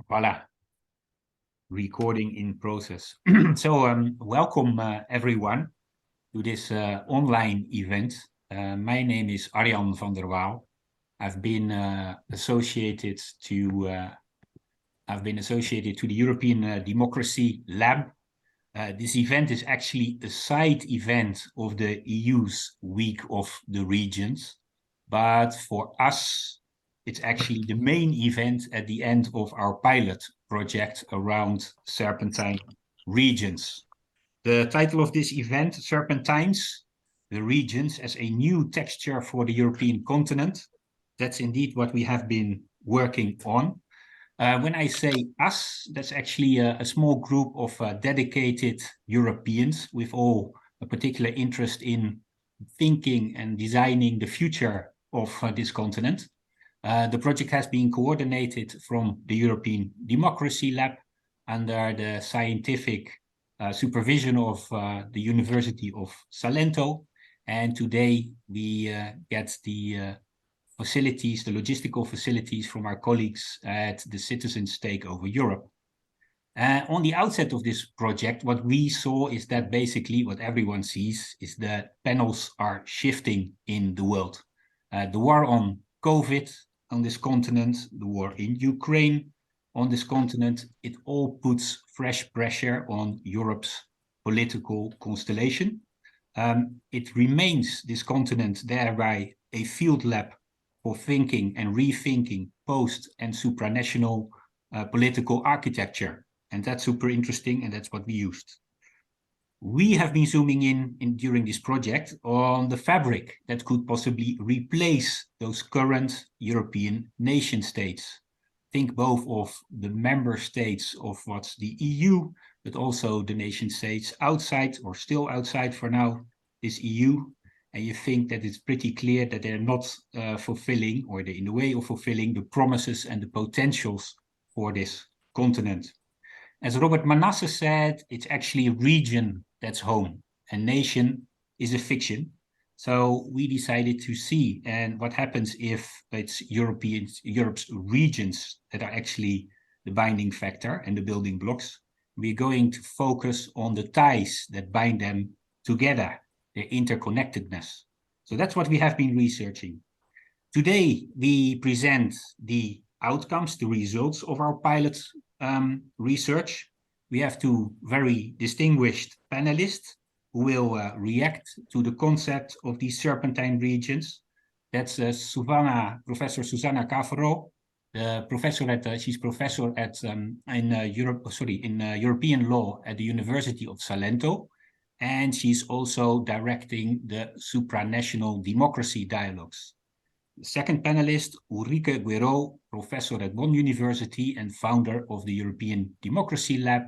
Voila, recording in process. Welcome everyone to this online event. My name is Arjan van der Waal. I've been associated to the European Democracy Lab. This event is actually a side event of the EU's Week of the Regions, but for us, it's actually the main event at the end of our pilot project around Serpentine regions. The title of this event, Serpentines, the regions as a new texture for the European continent. That's indeed what we have been working on. When I say us, that's actually a small group of dedicated Europeans with all a particular interest in thinking and designing the future of this continent. The project has been coordinated from the European Democracy Lab under the scientific supervision of the University of Salento. And today we get the facilities, the logistical facilities from our colleagues at the Citizens Takeover Europe. On the outset of this project, what we saw is that basically what everyone sees is that panels are shifting in the world. The war on COVID on this continent, the war in Ukraine on this continent, it all puts fresh pressure on Europe's political constellation. It remains this continent thereby a field lab for thinking and rethinking post- and supranational political architecture. And that's super interesting, and that's what we used. We have been zooming in during this project on the fabric that could possibly replace those current European nation states. Think both of the member states of what's the EU, but also the nation states outside or still outside for now this EU. And you think that it's pretty clear that they're not fulfilling, or they're in the way of fulfilling the promises and the potentials for this continent. As Robert Manasse said, it's actually a region that's home, and nation is a fiction. So we decided to see and what happens if it's Europe's regions that are actually the binding factor and the building blocks. We're going to focus on the ties that bind them together, their interconnectedness. So that's what we have been researching. Today, we present the outcomes, the results of our pilot research. We have two very distinguished panelists who will react to the concept of these serpentine regions. That's Professor Susanna Cavero, she's professor at European law at the University of Salento, and she's also directing the supranational democracy dialogues. The second panelist, Ulrike Guiraud, professor at Bonn University and founder of the European Democracy Lab.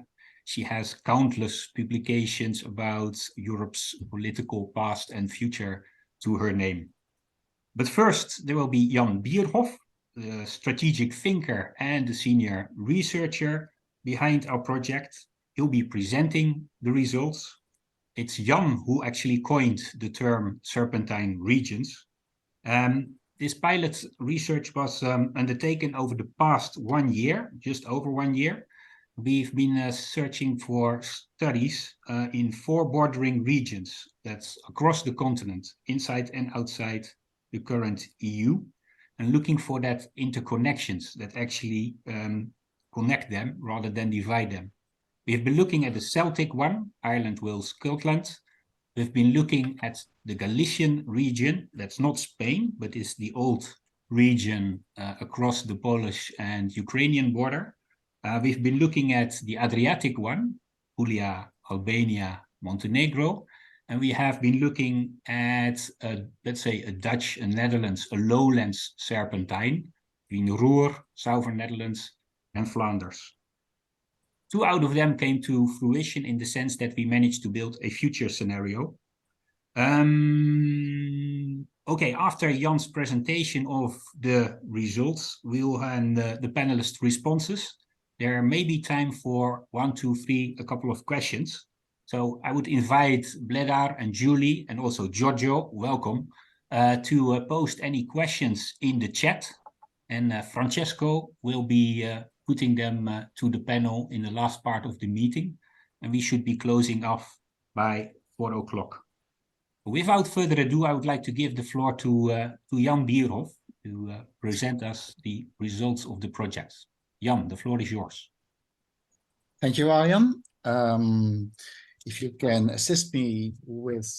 She has countless publications about Europe's political past and future to her name. But first, there will be Jan Bierhoff, the strategic thinker and the senior researcher behind our project. He'll be presenting the results. It's Jan who actually coined the term serpentine regions. This pilot research was undertaken over the past 1 year, just over 1 year. We've been searching for studies in 4 bordering regions that's across the continent, inside and outside the current EU, and looking for that interconnections that actually connect them rather than divide them. We've been looking at the Celtic one, Ireland, Wales, Scotland. We've been looking at the Galician region, that's not Spain, but is the old region across the Polish and Ukrainian border. We've been looking at the Adriatic one, Puglia, Albania, Montenegro, and we have been looking at, let's say, a Dutch, a Netherlands, a lowlands serpentine between Ruhr, southern Netherlands, and Flanders. 2 out of them came to fruition in the sense that we managed to build a future scenario. Okay, after Jan's presentation of the results, we'll hand the panelist responses. There may be time for 1, 2, 3, a couple of questions. So I would invite Bledar and Julie and also Giorgio, welcome, to post any questions in the chat. And Francesco will be putting them to the panel in the last part of the meeting, and we should be closing off by 4 o'clock. Without further ado, I would like to give the floor to Jan Bierhoff to present us the results of the projects. Jan, the floor is yours. Thank you, Arjan. If you can assist me with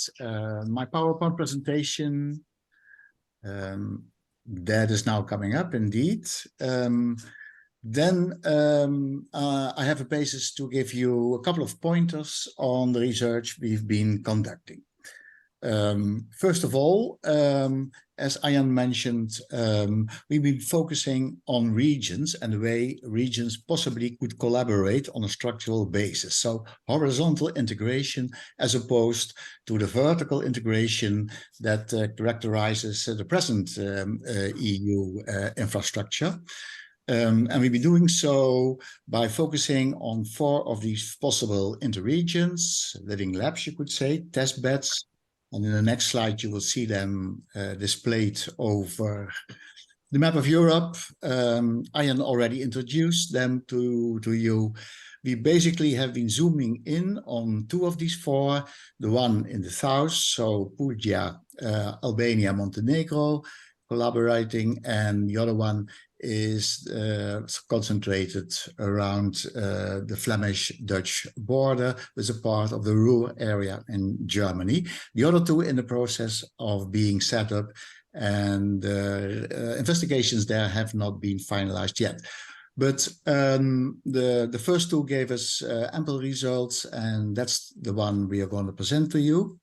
my PowerPoint presentation, that is now coming up indeed. Then I have a basis to give you a couple of pointers on the research we've been conducting. First of all, as Arjan mentioned, we've been focusing on regions and the way regions possibly could collaborate on a structural basis. So horizontal integration as opposed to the vertical integration that characterizes the present EU infrastructure. And we'll be doing so by focusing on 4 of these possible interregions, living labs, you could say, test beds. And in the next slide, you will see them displayed over the map of Europe. Arjan already introduced them to you. We basically have been zooming in on 2 of these 4, the one in the south, so Puglia, Albania, Montenegro, collaborating, and the other one is concentrated around the Flemish-Dutch border, with a part of the Ruhr area in Germany. The other 2 in the process of being set up, and investigations there have not been finalized yet. But the first 2 gave us ample results, and that's the one we are going to present to you.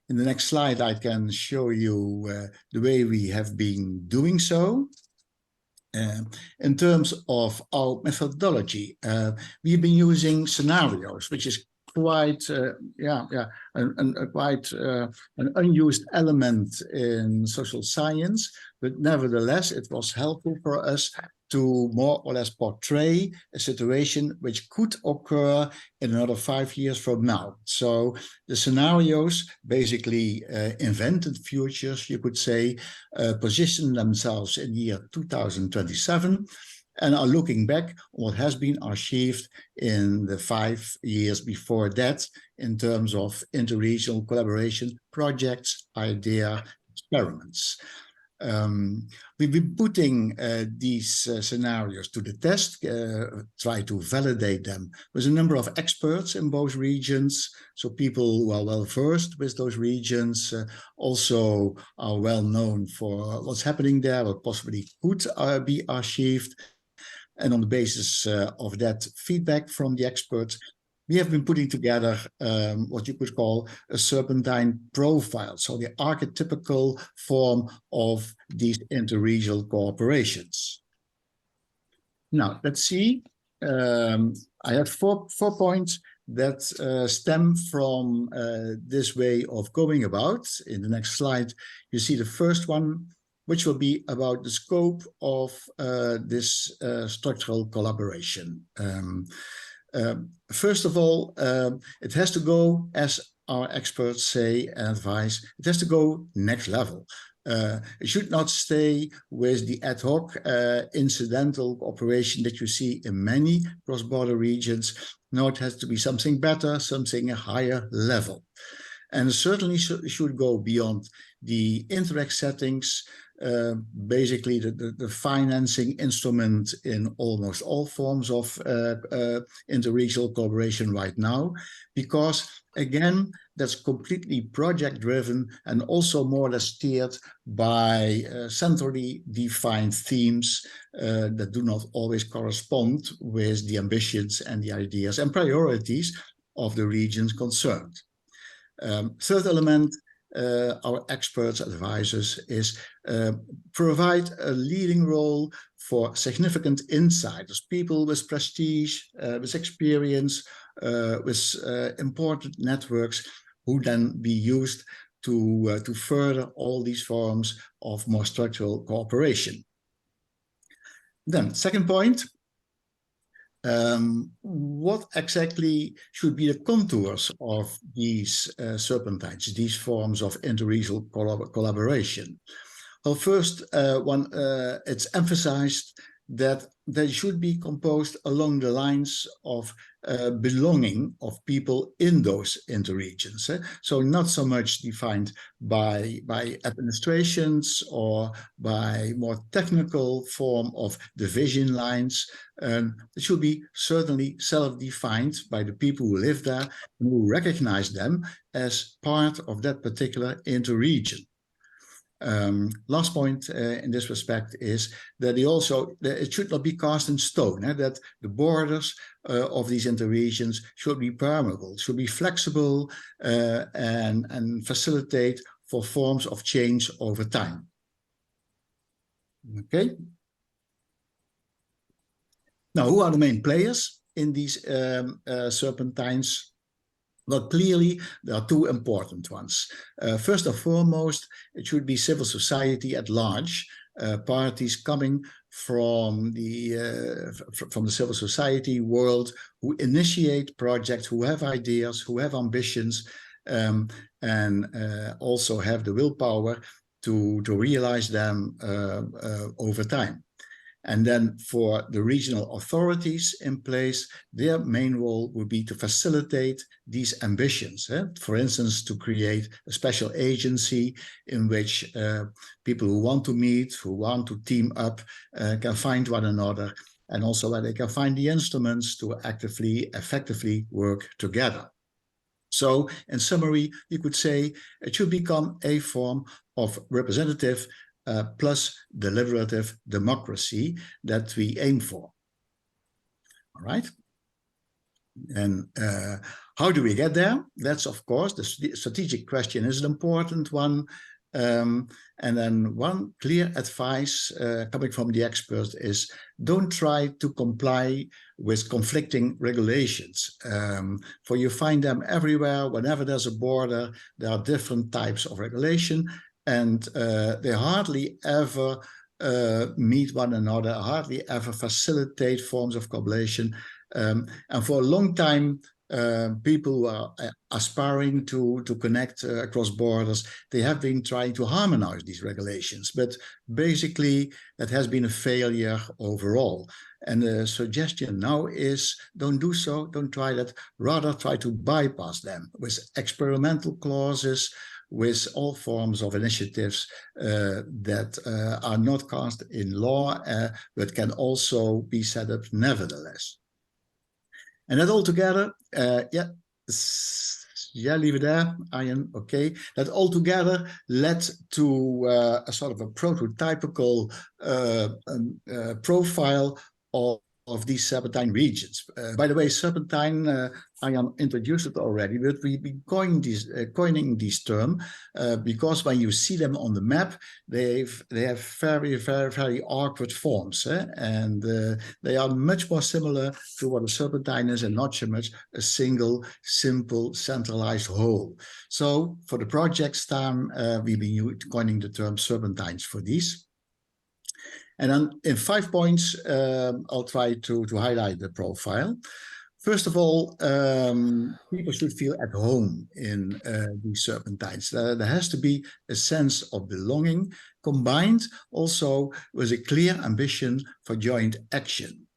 In the next slide, I can show you the way we have been doing so. In terms of our methodology, we've been using scenarios, which is quite an unused element in social science, but nevertheless, it was helpful for us to more or less portray a situation which could occur in another 5 years from now. So the scenarios basically invented futures, you could say, position themselves in the year 2027 and are looking back on what has been achieved in the 5 years before that in terms of interregional collaboration, projects, idea, experiments. We've been putting these scenarios to the test, try to validate them with a number of experts in both regions. So people who are well versed with those regions also are well known for what's happening there, what possibly could be achieved. And on the basis of that feedback from the experts, we have been putting together what you could call a Serpentine profile, so the archetypical form of these interregional cooperations. Now, let's see. I have four points that stem from this way of going about. In the next slide, you see the first one, which will be about the scope of this structural collaboration. First of all, it has to go, as our experts say and advise, it has to go next level. It should not stay with the ad hoc incidental cooperation that you see in many cross-border regions. No, it has to be something better, something a higher level. And certainly should go beyond the Interact settings, basically the financing instrument in almost all forms of interregional cooperation right now, because again, that's completely project driven and also more or less steered by centrally defined themes that do not always correspond with the ambitions and the ideas and priorities of the regions concerned. Third element, our experts, advisors, is provide a leading role for significant insiders, people with prestige, with experience, with important networks, who then be used to further all these forms of more structural cooperation. Then, second point, what exactly should be the contours of these serpentines, these forms of interregional collaboration? Well, first, it's emphasized that they should be composed along the lines of belonging of people in those interregions. So not so much defined by administrations or by more technical form of division lines. It should be certainly self-defined by the people who live there and who recognize them as part of that particular interregion. Last point in this respect is that it should not be cast in stone, that the borders of these interregions should be permeable, should be flexible and facilitate for forms of change over time. Okay. Now, who are the main players in these serpentines? Well, clearly, there are two important ones. First and foremost, it should be civil society at large, parties coming from the civil society world who initiate projects, who have ideas, who have ambitions, and also have the willpower to realize them over time. And then for the regional authorities in place, their main role would be to facilitate these ambitions. For instance, to create a special agency in which people who want to meet, who want to team up, can find one another, and also where they can find the instruments to effectively work together. So, in summary, you could say it should become a form of representative plus deliberative democracy that we aim for. All right. And how do we get there? That's, of course, the strategic question is an important one. And then one clear advice coming from the experts is don't try to comply with conflicting regulations. For you find them everywhere. Whenever there's a border, there are different types of regulation. And they hardly ever meet one another, hardly ever facilitate forms of collaboration. And for a long time, people who are aspiring to connect across borders, they have been trying to harmonize these regulations. But basically, that has been a failure overall. And the suggestion now is don't do so, don't try that, rather try to bypass them with experimental clauses, with all forms of initiatives that are not cast in law, but can also be set up nevertheless. And that all together, leave it there, Ian, okay. That all together led to a sort of a prototypical profile of these serpentine regions. By the way, serpentine, I introduced it already, but we've been coining this term because when you see them on the map, they have very, very, very awkward forms, and they are much more similar to what a serpentine is and not so much a single, simple, centralized whole. So for the project's time, we've been coining the term serpentines for these. And then in 5 points, I'll try to highlight the profile. First of all, people should feel at home in these serpentines. There has to be a sense of belonging, combined also with a clear ambition for joint action.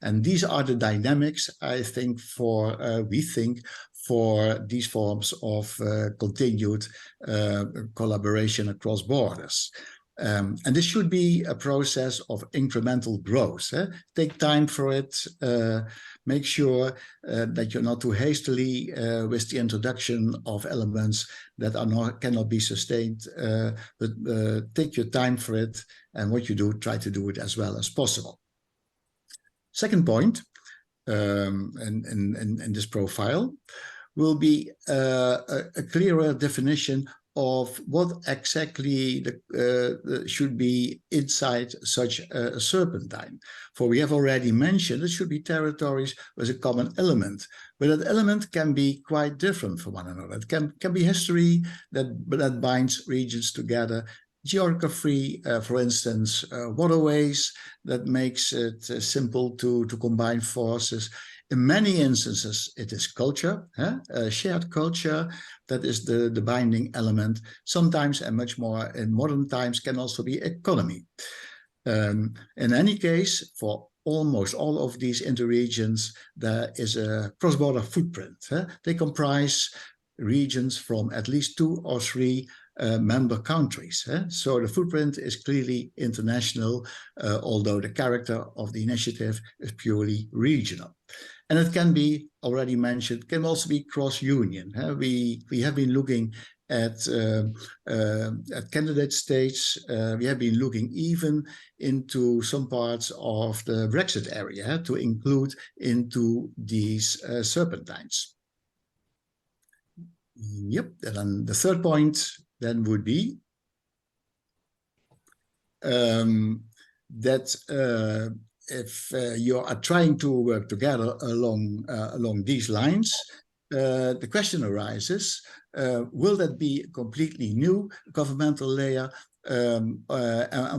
And these are the dynamics, I think, we think, for these forms of continued collaboration across borders. And this should be a process of incremental growth. Take time for it. Make sure that you're not too hastily with the introduction of elements that cannot be sustained. But take your time for it, and what you do, try to do it as well as possible. Second point in this profile will be a clearer definition of what exactly should be inside such a serpentine. For we have already mentioned it should be territories with a common element, but that element can be quite different from one another. It can be history that binds regions together, geography, for instance, waterways that makes it simple to combine forces. In many instances, it is culture, a shared culture that is the binding element. Sometimes, and much more in modern times, can also be economy. In any case, for almost all of these interregions, there is a cross-border footprint. They comprise regions from at least 2 or 3 member countries. So the footprint is clearly international, although the character of the initiative is purely regional. And it can be, already mentioned, can also be cross-union. We have been looking at candidate states. We have been looking even into some parts of the Brexit area to include into these Serpentines. Yep, and then the third point then would be that if you are trying to work together along these lines, the question arises, will that be a completely new governmental layer? And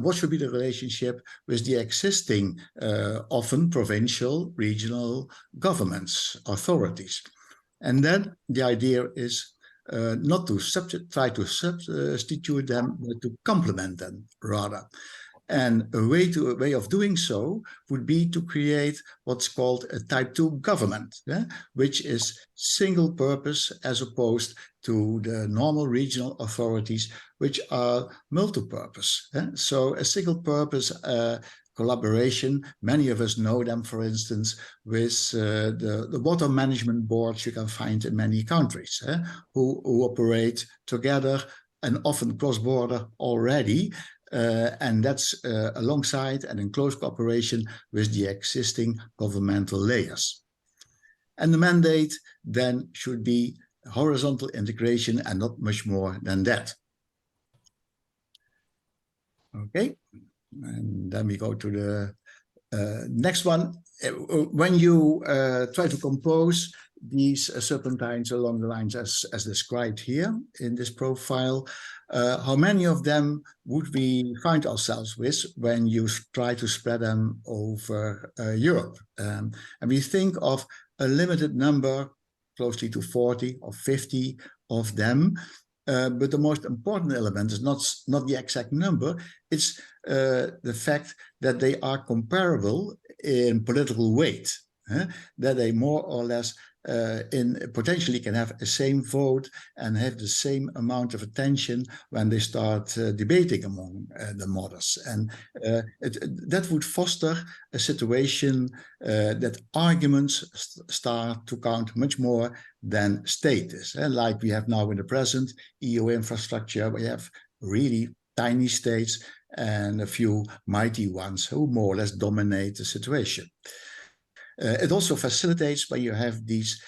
what should be the relationship with the existing, often provincial, regional governments, authorities? And then the idea is not to try to substitute them, but to complement them rather. And a way of doing so would be to create what's called a type 2 government, which is single purpose as opposed to the normal regional authorities, which are multi-purpose. So a single purpose collaboration, many of us know them, for instance, with the water management boards you can find in many countries, who operate together and often cross-border already. And that's alongside and in close cooperation with the existing governmental layers. And the mandate then should be horizontal integration and not much more than that. Okay, and then we go to the next one. When you try to compose these serpentines along the lines as described here in this profile, how many of them would we find ourselves with when you try to spread them over Europe? And we think of a limited number, closely to 40 or 50 of them. But the most important element is not the exact number, it's the fact that they are comparable in political weight, that they more or less potentially can have the same vote and have the same amount of attention when they start debating among the mothers. And that would foster a situation that arguments start to count much more than status. Like we have now in the present EU infrastructure, we have really tiny states and a few mighty ones who more or less dominate the situation. It also facilitates when you have these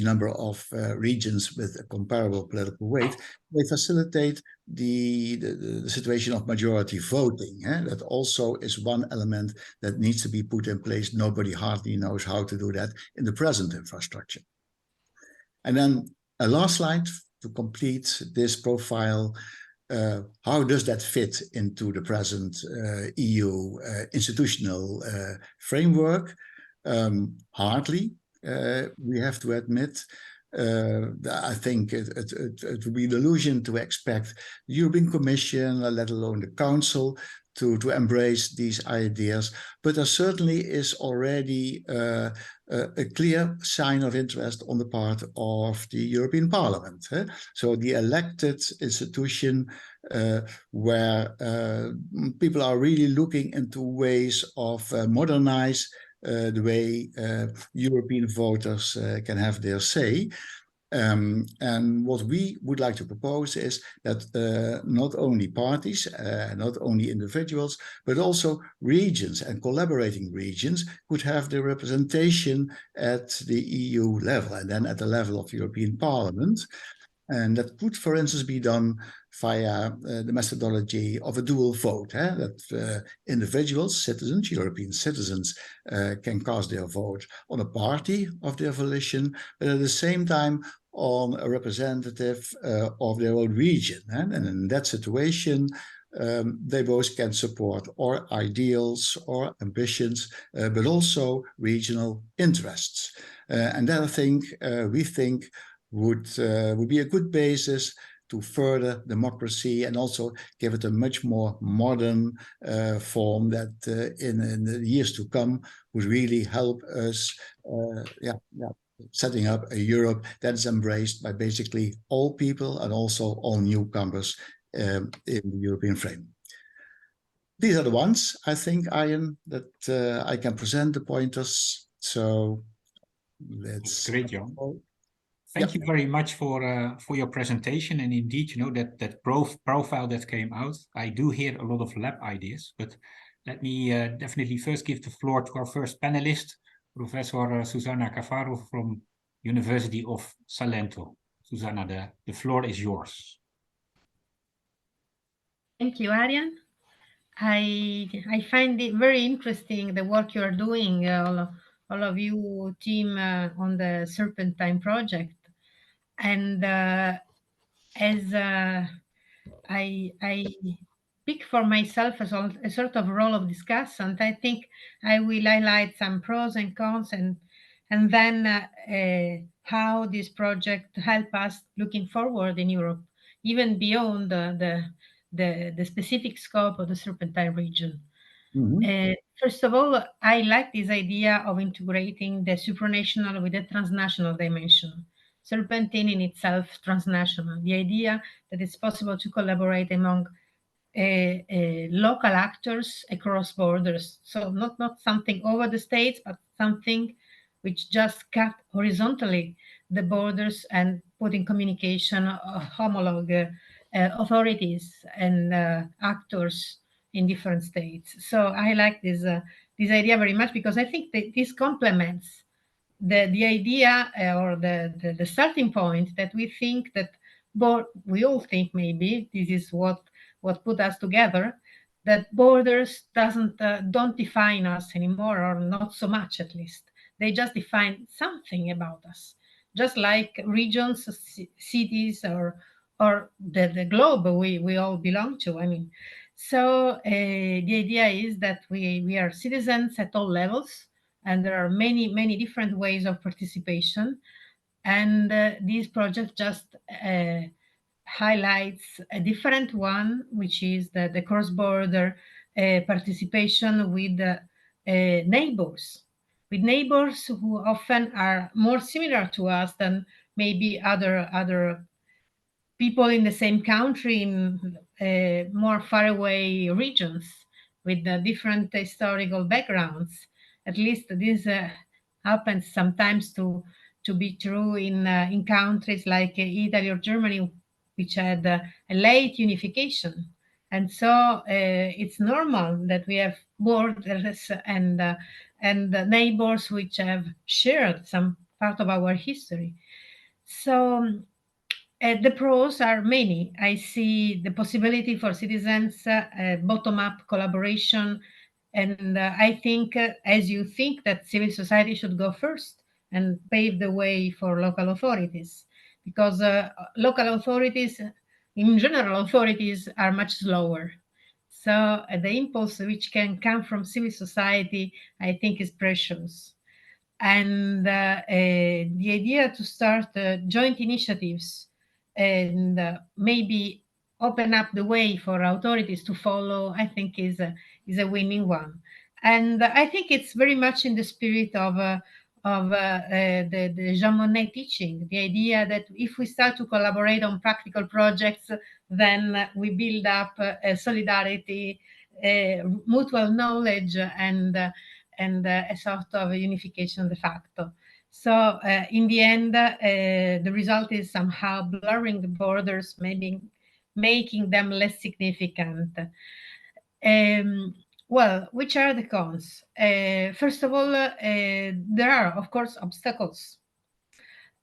number of regions with a comparable political weight. They facilitate the situation of majority voting. That also is one element that needs to be put in place. Nobody hardly knows how to do that in the present infrastructure. And then a last slide to complete this profile. How does that fit into the present EU institutional framework? Hardly, we have to admit. I think it would be an illusion to expect the European Commission, let alone the Council, to embrace these ideas. But there certainly is already a clear sign of interest on the part of the European Parliament. So the elected institution where people are really looking into ways of modernize the way European voters can have their say. And what we would like to propose is that not only parties, not only individuals, but also regions and collaborating regions could have the representation at the EU level and then at the level of the European Parliament. And that could, for instance, be done via the methodology of a dual vote, that individuals, citizens, European citizens, can cast their vote on a party of their volition, but at the same time on a representative of their own region. And in that situation, they both can support or ideals or ambitions, but also regional interests. And that I think, we think, would be a good basis to further democracy and also give it a much more modern form that in the years to come would really help us setting up a Europe that is embraced by basically all people and also all newcomers in the European frame. These are the ones, I think, Ian, that I can present the pointers. So That's great, Jan. Thank you very much for your presentation. And indeed, you know, that profile that came out, I do hear a lot of lab ideas, but let me definitely first give the floor to our first panelist, Professor Susana Cavaro from University of Salento. Susana, the floor is yours. Thank you, Arian. I find it very interesting, the work you're doing, all of you team on the Serpentine project. And as I pick for myself as a sort of role of discussant, I think I will highlight some pros and cons and then how this project help us looking forward in Europe, even beyond the specific scope of the Serpentine region. First of all, I like this idea of integrating the supranational with the transnational dimension. Serpentine in itself transnational. The idea that it's possible to collaborate among local actors across borders. So not something over the states, but something which just cut horizontally the borders and put in communication homologue authorities and actors in different states. So I like this idea very much because I think that this complements the idea or the starting point that we think that we all think maybe this is what put us together, that borders don't define us anymore, or not so much at least. They just define something about us, just like regions, cities, or the globe we all belong to. I mean, so the idea is that we are citizens at all levels, and there are many different ways of participation, and this project just highlights a different one, which is the cross-border participation with neighbors who often are more similar to us than maybe other people in the same country in more faraway regions with different historical backgrounds. At least this happens sometimes to be true in countries like Italy or Germany, which had a late unification. And so it's normal that we have borders and neighbors which have shared some part of our history. So the pros are many. I see the possibility for citizens, bottom-up collaboration, and I think, as you think, that civil society should go first and pave the way for local authorities, because local authorities, in general, authorities are much slower. So the impulse which can come from civil society, I think, is precious. And the idea to start joint initiatives and maybe open up the way for authorities to follow, I think is a winning one. And I think it's very much in the spirit of the Jean Monnet teaching, the idea that if we start to collaborate on practical projects, then we build up solidarity, mutual knowledge, and a sort of unification de facto. So in the end, the result is somehow blurring the borders, maybe making them less significant. Well, which are the cons? First of all, there are, of course, obstacles.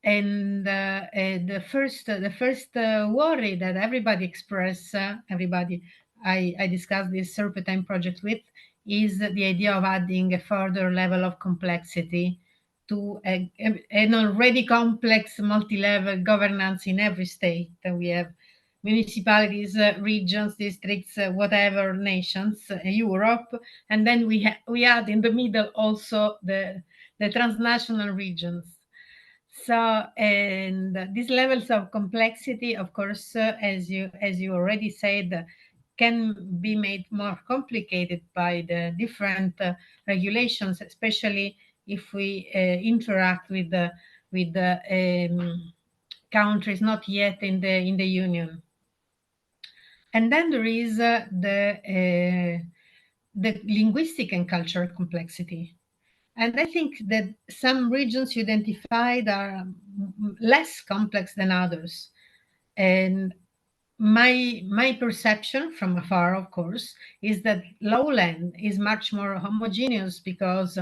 And the first worry that everybody express, everybody I discussed this Serpentine project with, is the idea of adding a further level of complexity to an already complex multi-level governance in every state. We have municipalities, regions, districts, whatever, nations, Europe, and then we add in the middle also the transnational regions. So, and these levels of complexity, of course, as you already said, can be made more complicated by the different regulations, especially if we interact with the countries not yet in the union. And then there is the linguistic and cultural complexity. And I think that some regions you identified are less complex than others. And my perception from afar, of course, is that lowland is much more homogeneous because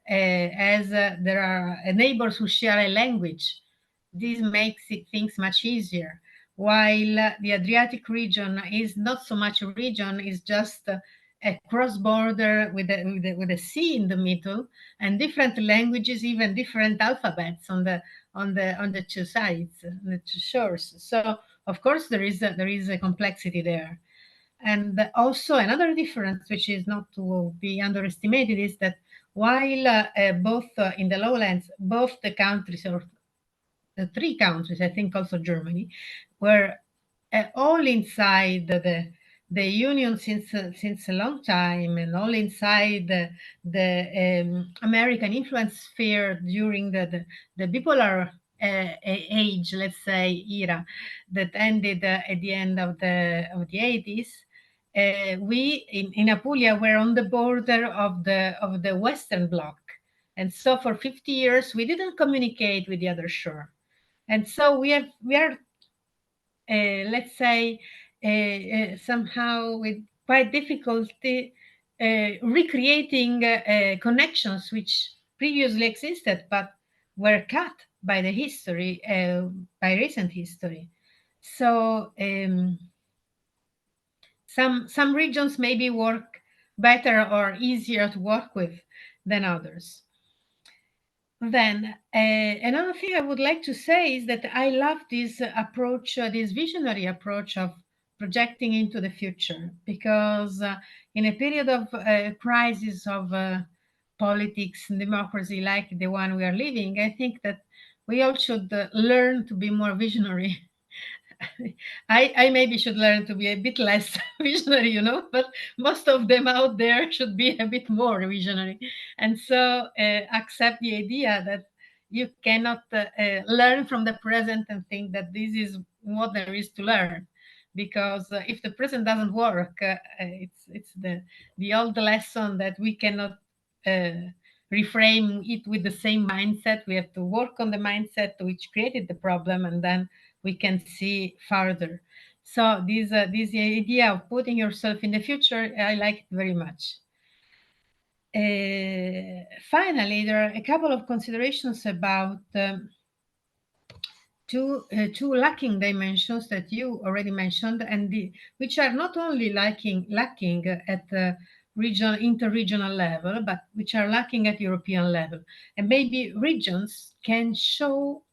as there are neighbors who share a language, this makes things much easier. While the Adriatic region is not so much a region, is just a cross border with a sea in the middle and different languages, even different alphabets on the two sides, the two shores. So of course there is a complexity there. And also another difference, which is not to be underestimated, is that while both in the lowlands, both the countries, or the three countries, I think also Germany, were all inside the union since a long time, and all inside the American influence sphere during the bipolar age, let's say, era that ended at the end of the 80s. We in Apulia were on the border of the Western Bloc, and so for 50 years we didn't communicate with the other shore, and so we are let's say somehow with quite difficulty recreating connections which previously existed but were cut by the history, by recent history. So some regions maybe work better or easier to work with than others. Then another thing I would like to say is that I love this approach, this visionary approach of projecting into the future, because in a period of crisis of politics and democracy like the one we are living, I think that we all should learn to be more visionary. I maybe should learn to be a bit less visionary, but most of them out there should be a bit more visionary. And so accept the idea that you cannot learn from the present and think that this is what there is to learn. Because if the present doesn't work, it's the old lesson that we cannot reframe it with the same mindset. We have to work on the mindset which created the problem, and then we can see further. So this idea of putting yourself in the future, I like it very much. Finally, there are a couple of considerations about two lacking dimensions that you already mentioned, and which are not only lacking at the interregional level, but which are lacking at European level. And maybe regions can show,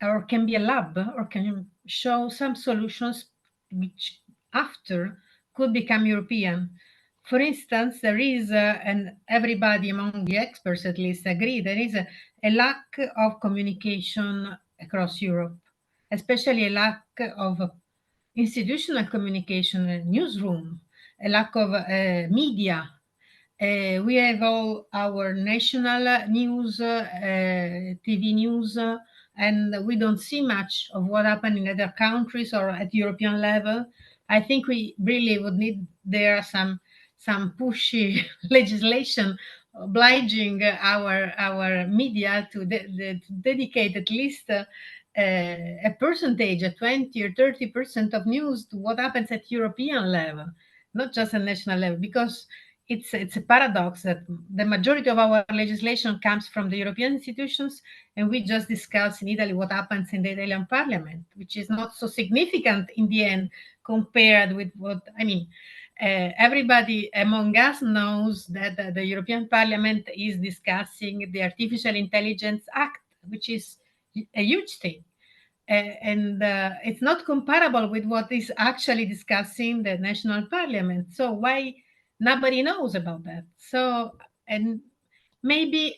or can be a lab, or can show some solutions which after could become European. For instance, there is, and everybody among the experts at least agree, there is a lack of communication across Europe, especially a lack of institutional communication, a newsroom, a lack of media. We have all our national news, TV news, and we don't see much of what happened in other countries or at European level. I think we really would need there some pushy legislation obliging our media to dedicate at least a percentage, a 20 or 30% of news to what happens at European level, not just at national level, because it's a paradox that the majority of our legislation comes from the European institutions, and we just discussed in Italy what happens in the Italian parliament, which is not so significant in the end compared with what, I mean, everybody among us knows that the European Parliament is discussing the Artificial Intelligence Act, which is a huge thing. And it's not comparable with what is actually discussing the national parliament. So why nobody knows about that? So, and maybe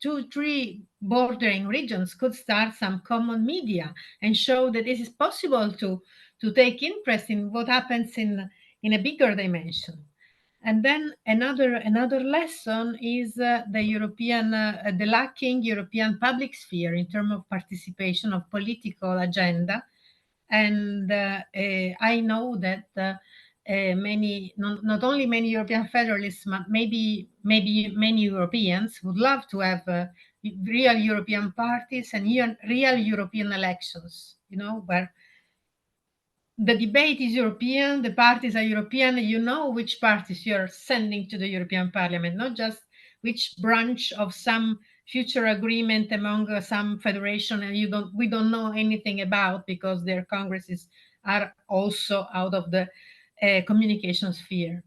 2-3 bordering regions could start some common media and show that it is possible to take interest in what happens in a bigger dimension. And then another lesson is the lacking European public sphere in terms of participation of political agenda. And I know that many, not only many European federalists, but maybe many Europeans would love to have real European parties and real European elections, where the debate is European, the parties are European, you know which parties you're sending to the European Parliament, not just which branch of some future agreement among some federation and we don't know anything about because their congresses are also out of the communication sphere.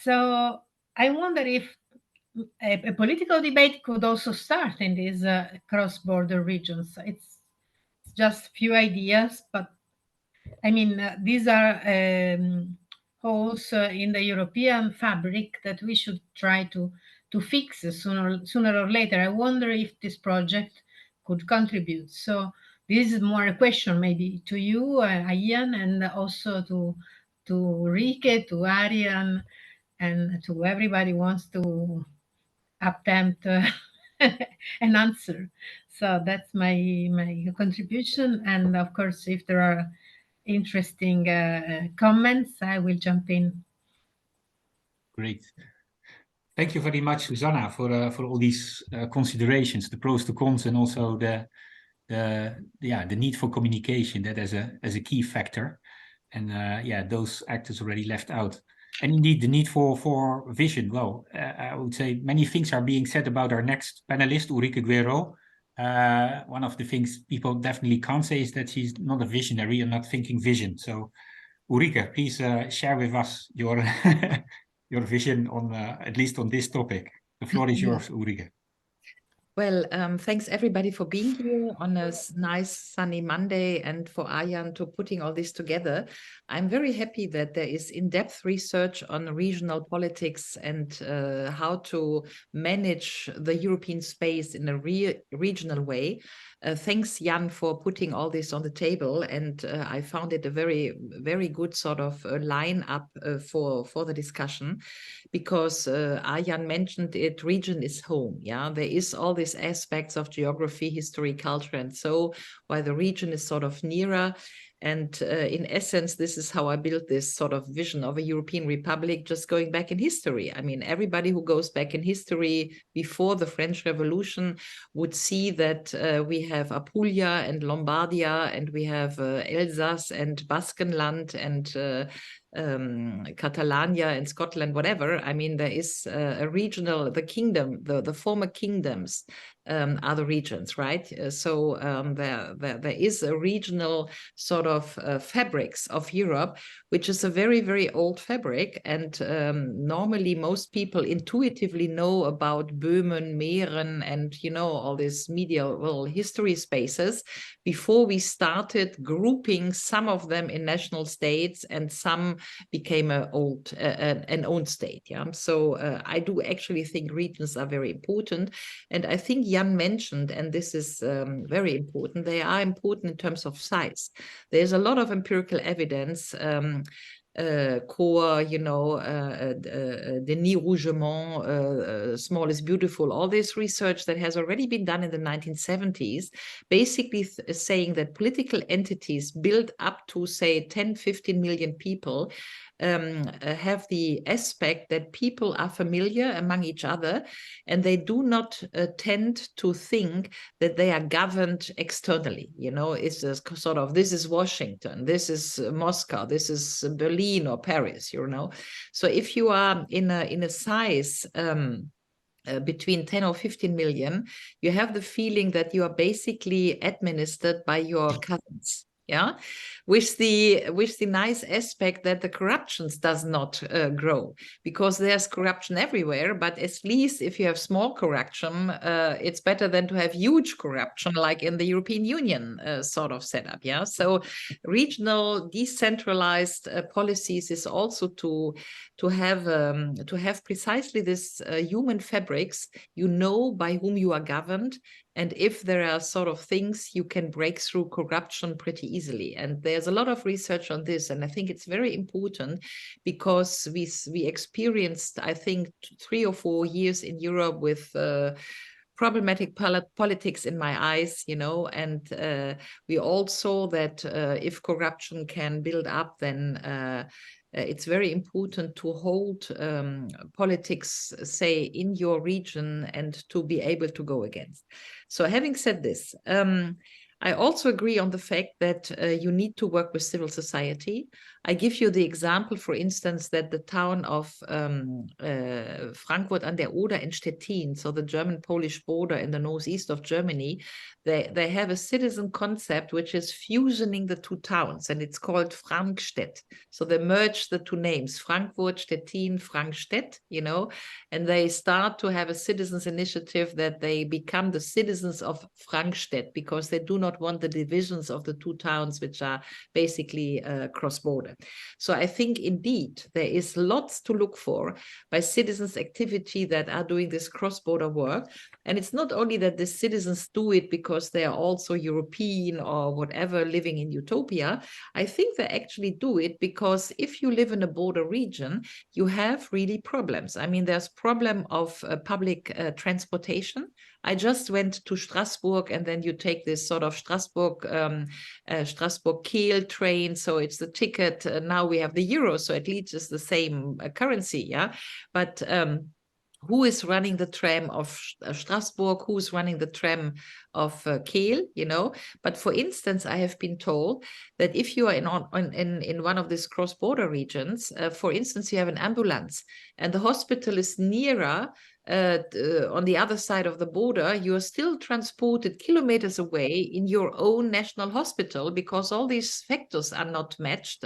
So I wonder if a political debate could also start in these cross-border regions. It's just few ideas, but I mean, these are holes in the European fabric that we should try to fix sooner or later. I wonder if this project could contribute. So this is more a question maybe to you, Ian, and also to Rike, to Arian, and to everybody wants to attempt an answer. So that's my contribution. And of course, if there are interesting comments, I will jump in. Great. Thank you very much, Susanna, for all these considerations, the pros, the cons, and also the need for communication that as a key factor. And those actors already left out. And indeed, the need for vision. Well, I would say many things are being said about our next panelist, Ulrike Guerrero. One of the things people definitely can't say is that she's not a visionary and not thinking vision. So, Ulrike, please share with us your your vision on at least on this topic. The floor is yours, Ulrike. Well, thanks everybody for being here on a nice sunny Monday and for Arjan to putting all this together. I'm very happy that there is in-depth research on regional politics and how to manage the European space in a regional way. Thanks, Jan, for putting all this on the table. And I found it a very, very good sort of line-up for the discussion, because Arjan mentioned it, region is home. Yeah, there is all these aspects of geography, history, culture, and so while the region is sort of nearer. And in essence, this is how I built this sort of vision of a European Republic, just going back in history. I mean, everybody who goes back in history before the French Revolution would see that we have Apulia and Lombardia, and we have Alsace and Baskenland and Catalonia and Scotland, whatever. I mean, there is a regional, the kingdom, the former kingdoms are the regions, right? So there is a regional sort of fabrics of Europe, which is a very, very old fabric. And normally most people intuitively know about Böhmen, Mähren, and, you know, all these medieval history spaces before we started grouping some of them in national states and some became an own state. Yeah. So I do actually think regions are very important. And I think Jan mentioned, and this is very important, they are important in terms of size. There's a lot of empirical evidence. Core, you know, Denis Rougemont, Small is Beautiful, all this research that has already been done in the 1970s, basically saying that political entities built up to, say, 10, 15 million people have the aspect that people are familiar among each other, and they do not tend to think that they are governed externally. You know, it's a sort of, this is Washington, this is Moscow, this is Berlin or Paris, you know. So if you are in a size between 10 or 15 million, you have the feeling that you are basically administered by your cousins. yeah, with the nice aspect that the corruption does not grow, because there's corruption everywhere, but at least if you have small corruption, it's better than to have huge corruption like in the European Union sort of setup. Yeah, so regional decentralized policies is also to have precisely this human fabrics, you know, by whom you are governed, and if there are sort of things you can break through corruption pretty easily. And there's a lot of research on this, and I think it's very important, because we experienced, I think, 3 or 4 years in Europe with problematic politics in my eyes, you know, and we all saw that if corruption can build up, then it's very important to hold politics, say, in your region, and to be able to go against. So having said this, I also agree on the fact that you need to work with civil society. I give you the example, for instance, that the town of Frankfurt an der Oder in Stettin, so the German-Polish border in the northeast of Germany, they have a citizen concept which is fusioning the two towns, and it's called Frankstedt. So they merge the two names, Frankfurt, Stettin, Frankstedt, you know, and they start to have a citizens initiative that they become the citizens of Frankstedt, because they do not want the divisions of the two towns, which are basically cross-border. So I think indeed there is lots to look for by citizens' activity that are doing this cross-border work. And it's not only that the citizens do it because they are also European or whatever, living in utopia. I think they actually do it because if you live in a border region, you have really problems. I mean, there's problem of public transportation. I just went to Strasbourg, and then you take this sort of Strasbourg-Kiel train. So it's the ticket. Now we have the euro, so at least it's the same currency. Yeah, but who is running the tram of Strasbourg? Who is running the tram of Kiel? You know. But for instance, I have been told that if you are in one of these cross-border regions, for instance, you have an ambulance, and the hospital is nearer. On the other side of the border, you are still transported kilometers away in your own national hospital, because all these factors are not matched.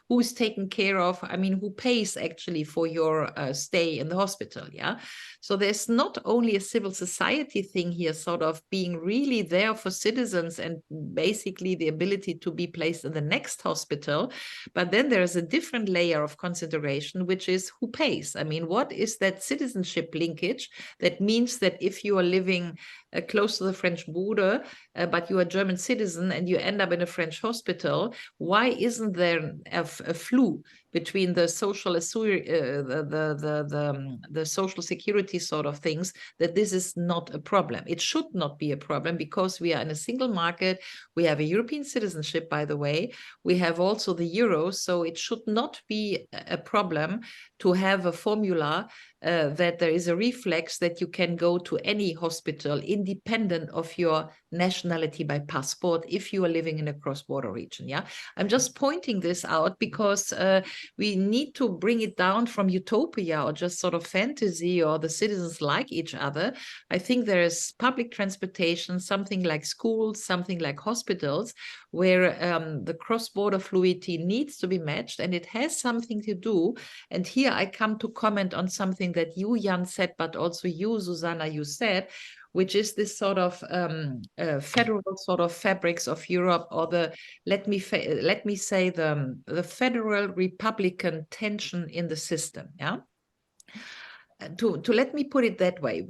Who is taken care of? I mean, who pays actually for your stay in the hospital? Yeah. So there's not only a civil society thing here, sort of being really there for citizens and basically the ability to be placed in the next hospital, but then there is a different layer of consideration, which is who pays. I mean, what is that citizenship linkage? That means that if you are living close to the French border, but you are a German citizen and you end up in a French hospital, why isn't there a flow between the social the social security sort of things, that this is not a problem? It should not be a problem, because we are in a single market. We have a European citizenship, by the way. We have also the euro, so it should not be a problem to have a formula that there is a reflex that you can go to any hospital independent of your nationality by passport if you are living in a cross-border region. Yeah, I'm just pointing this out because we need to bring it down from utopia or just sort of fantasy or the citizens like each other. I think there is public transportation, something like schools, something like hospitals, where the cross-border fluidity needs to be matched, and it has something to do. And here I come to comment on something that you, Jan, said, but also you, Susanna, you said, which is this sort of federal sort of fabrics of Europe, or the let me say the federal republican tension in the system. Yeah. To let me put it that way,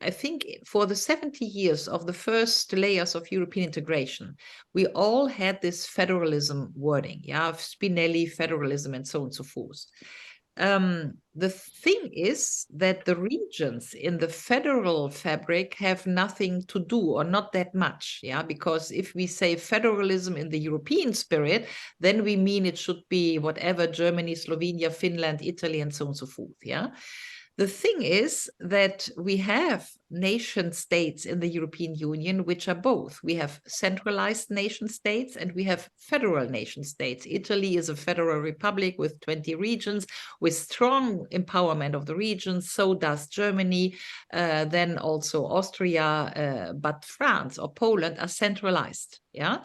I think for the 70 years of the first layers of European integration, we all had this federalism wording, yeah, Spinelli federalism and so on and so forth. The thing is that the regions in the federal fabric have nothing to do, or not that much, yeah, because if we say federalism in the European spirit, then we mean it should be whatever, Germany, Slovenia, Finland, Italy, and so on and so forth, yeah. The thing is that we have nation states in the European Union, which are both. We have centralized nation states and we have federal nation states. Italy is a federal republic with 20 regions, with strong empowerment of the regions. So does Germany, then also Austria, but France or Poland are centralized. Yeah.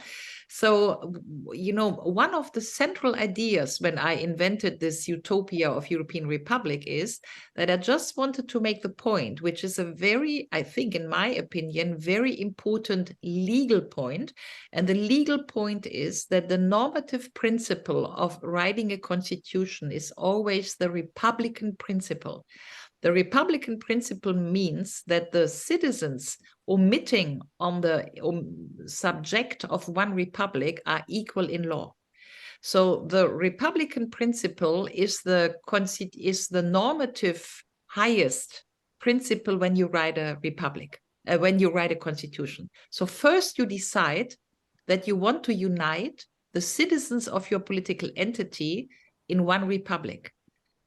So, you know, one of the central ideas when I invented this utopia of European Republic is that I just wanted to make the point, which is a very, I think, in my opinion, very important legal point. And the legal point is that the normative principle of writing a constitution is always the Republican principle. The Republican principle means that the citizens omitting on the subject of one republic are equal in law. So the Republican principle is the normative highest principle when you write a republic, when you write a constitution. So first you decide that you want to unite the citizens of your political entity in one republic.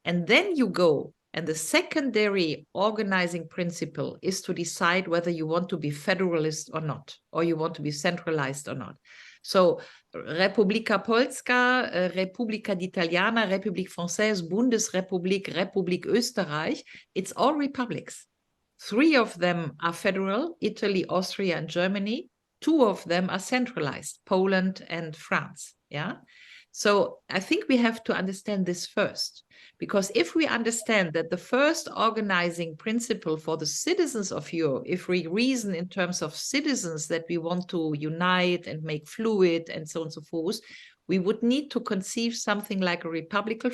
And then you go, and the secondary organizing principle is to decide whether you want to be federalist or not, or you want to be centralized or not. So Republika Polska, Repubblica d'Italiana, République Française, Bundesrepublik, Republik Österreich, it's all republics. 3 of them are federal, Italy, Austria, and Germany. 2 of them are centralized, Poland and France. Yeah. So I think we have to understand this first, because if we understand that the first organizing principle for the citizens of Europe, if we reason in terms of citizens that we want to unite and make fluid and so on and so forth, we would need to conceive something like a Republican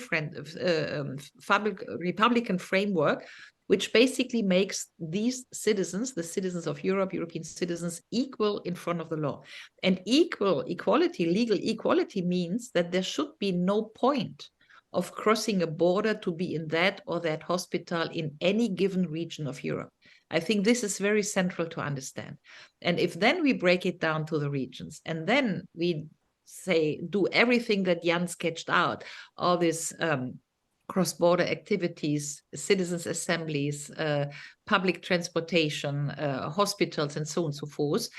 framework, which basically makes these citizens, the citizens of Europe, European citizens, equal in front of the law. And equality, legal equality, means that there should be no point of crossing a border to be in that or that hospital in any given region of Europe. I think this is very central to understand. And if then we break it down to the regions, and then we say, do everything that Jan sketched out, all this cross-border activities, citizens' assemblies, public transportation, hospitals, and so on and so forth,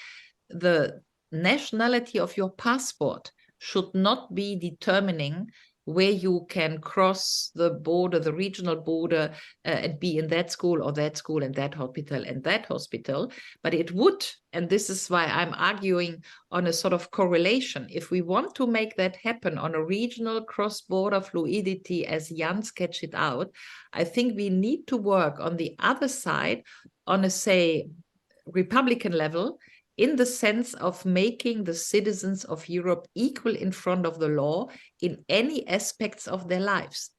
the nationality of your passport should not be determining where you can cross the border, the regional border, and be in that school and that hospital, but it would, and this is why I'm arguing on a sort of correlation. If we want to make that happen on a regional cross-border fluidity as Jan sketched it out, I think we need to work on the other side on a, say, Republican level, in the sense of making the citizens of Europe equal in front of the law in any aspects of their lives,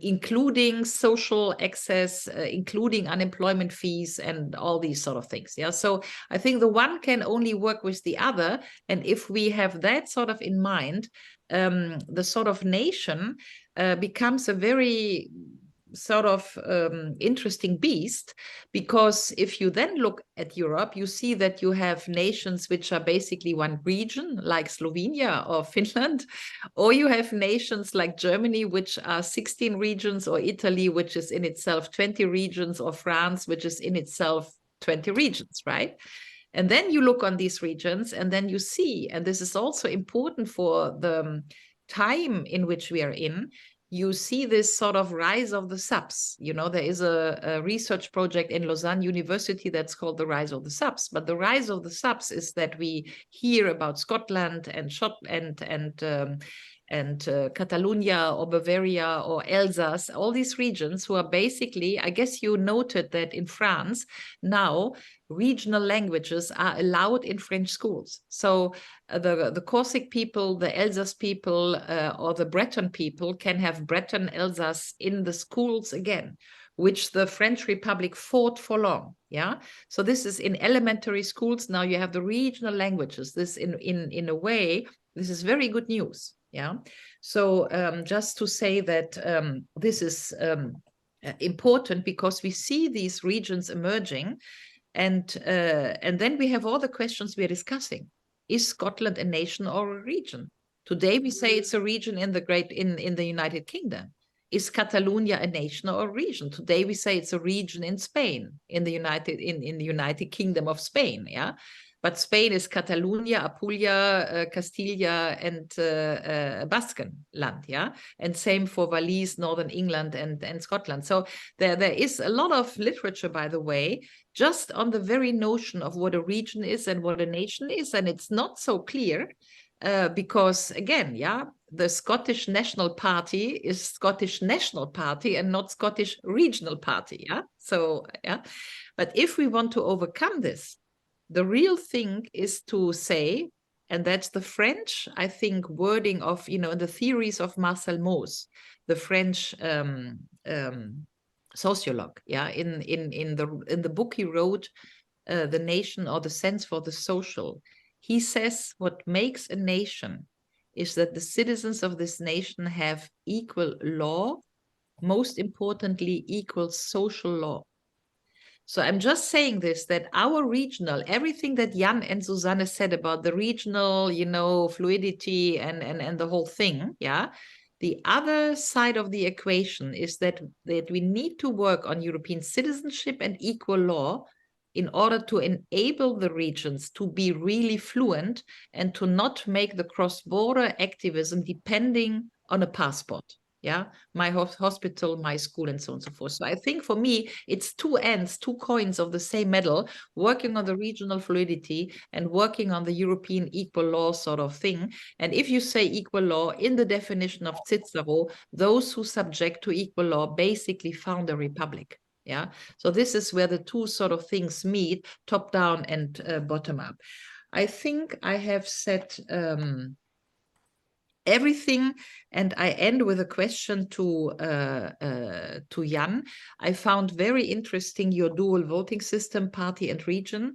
including social access, including unemployment fees and all these sort of things. Yeah. So I think the one can only work with the other. And if we have that sort of in mind, the sort of nation becomes a very sort of interesting beast, because if you then look at Europe, you see that you have nations which are basically one region, like Slovenia or Finland, or you have nations like Germany, which are 16 regions, or Italy, which is in itself 20 regions, or France, which is in itself 20 regions, right? And then you look on these regions, and then you see, and this is also important for the time in which we are in, you see this sort of rise of the subs. You know, there is a research project in Lausanne University that's called the Rise of the Subs. But the rise of the subs is that we hear about Scotland and Catalonia or Bavaria or Alsace, all these regions who are basically, I guess you noted that in France now regional languages are allowed in French schools. So the Corsic people, the Alsace people, or the Breton people can have Breton Alsace in the schools again, which the French Republic fought for long. Yeah. So this is in elementary schools. Now you have the regional languages. This in a way, this is very good news. Yeah. So just to say that this is important, because we see these regions emerging, and then we have all the questions we are discussing. Is Scotland a nation or a region? Today we say it's a region in the United Kingdom. Is Catalonia a nation or a region? Today we say it's a region in Spain, in the United Kingdom of Spain. Yeah. But Spain is Catalonia, Apulia, Castilla, and Basque land, yeah? And same for Wallis, Northern England, and Scotland. So there is a lot of literature, by the way, just on the very notion of what a region is and what a nation is. And it's not so clear because, again, yeah, the Scottish National Party is Scottish National Party and not Scottish Regional Party, yeah? So, yeah. But if we want to overcome this, the real thing is to say, and that's the French, I think, wording of, you know, the theories of Marcel Mauss, the French sociologue, yeah, in the book he wrote, The Nation or the Sense for the Social. He says what makes a nation is that the citizens of this nation have equal law, most importantly, equal social law. So I'm just saying this, that our regional, everything that Jan and Susanne said about the regional, you know, fluidity and the whole thing, yeah. The other side of the equation is that we need to work on European citizenship and equal law in order to enable the regions to be really fluent and to not make the cross-border activism depending on a passport. Yeah, my hospital, my school, and so on and so forth. So I think for me, it's two ends, two coins of the same medal, working on the regional fluidity and working on the European equal law sort of thing. And if you say equal law, in the definition of Cicero, those who subject to equal law basically found a republic. Yeah, so this is where the two sort of things meet, top down and bottom up. I think I have said everything, and I end with a question to Jan. I found very interesting your dual voting system, party and region.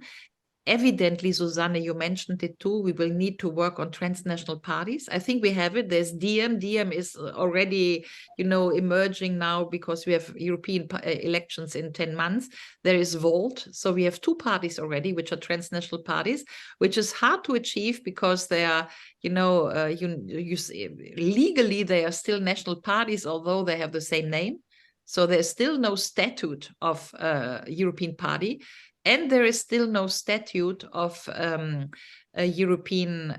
Evidently, Susanne, you mentioned it too. We will need to work on transnational parties. I think we have it. There's Diem. Diem is already, you know, emerging now because we have European elections in 10 months. There is Volt. So we have two parties already, which are transnational parties, which is hard to achieve because they are, you know, legally they are still national parties, although they have the same name. So there's still no statute of European party. And there is still no statute of a European,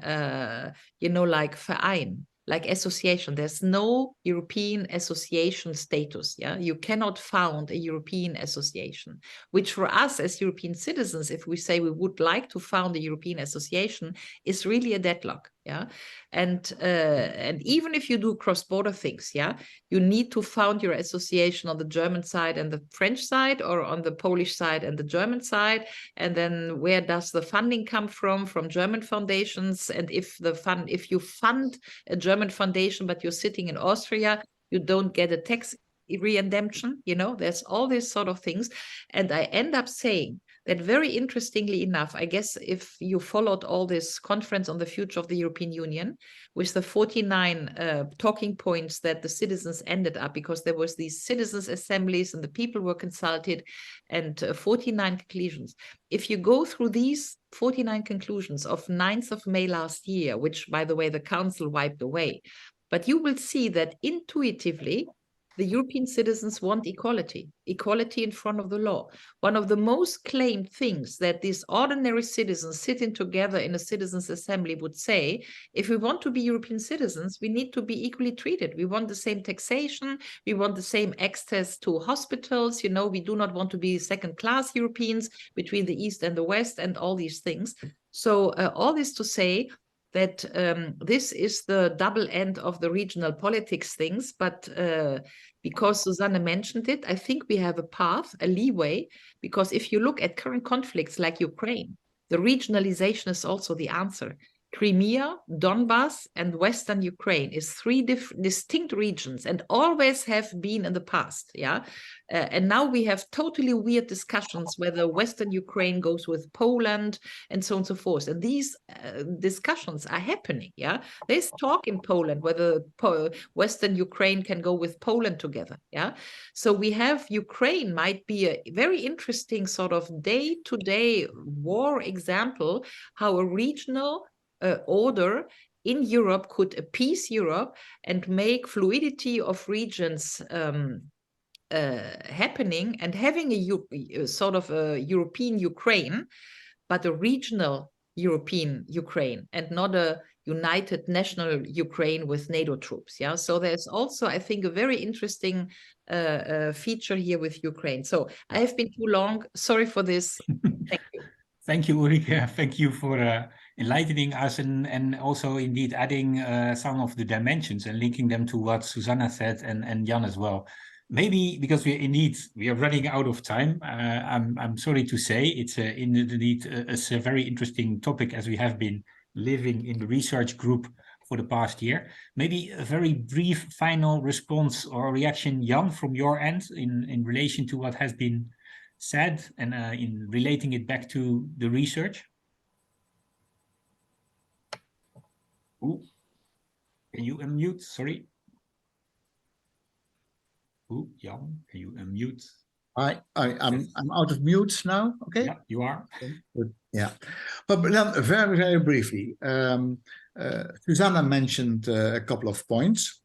you know, like Verein, like association. There's no European association status. Yeah, you cannot found a European association, which for us as European citizens, if we say we would like to found a European association, is really a deadlock. Yeah, and even if you do cross-border things, yeah, you need to found your association on the German side and the French side, or on the Polish side and the German side. And then where does the funding come from? From German foundations. And if you fund a German foundation, but you're sitting in Austria, you don't get a tax re-redemption. You know, there's all these sort of things. And I end up saying that very interestingly enough, I guess if you followed all this conference on the future of the European Union with the 49 talking points that the citizens ended up, because there was these citizens assemblies and the people were consulted, and 49 conclusions. If you go through these 49 conclusions of 9th of May last year, which by the way, the council wiped away, but you will see that intuitively, the European citizens want equality in front of the law. One of the most claimed things that these ordinary citizens sitting together in a citizens' assembly would say, if we want to be European citizens, we need to be equally treated. We want the same taxation. We want the same access to hospitals. You know, we do not want to be second-class Europeans between the East and the West and all these things. So all this to say that this is the double end of the regional politics things, but because Susanne mentioned it, I think we have a path, a leeway, because if you look at current conflicts like Ukraine, the regionalization is also the answer. Crimea, Donbass, and Western Ukraine is three distinct regions and always have been in the past, yeah? And now we have totally weird discussions whether Western Ukraine goes with Poland and so on and so forth. And these discussions are happening, yeah? There's talk in Poland whether Western Ukraine can go with Poland together, yeah? So we have Ukraine might be a very interesting sort of day-to-day war example, how a regional order in Europe could appease Europe and make fluidity of regions happening, and having a sort of a European Ukraine, but a regional European Ukraine and not a united national Ukraine with NATO troops. Yeah, so there's also, I think, a very interesting feature here with Ukraine. So I have been too long. Sorry for this. Thank you. Thank you, Ulrike. Thank you for enlightening us and also indeed adding some of the dimensions and linking them to what Susanna said and Jan as well. Maybe because we are running out of time. I'm sorry to say it's indeed a very interesting topic, as we have been living in the research group for the past year. Maybe a very brief final response or reaction, Jan, from your end in relation to what has been said and in relating it back to the research. Ooh, can you unmute? Sorry. Ooh, Jan, can you unmute? I'm out of mute now. Okay. Yeah, you are. Good. Yeah, but then very briefly, Susanna mentioned a couple of points.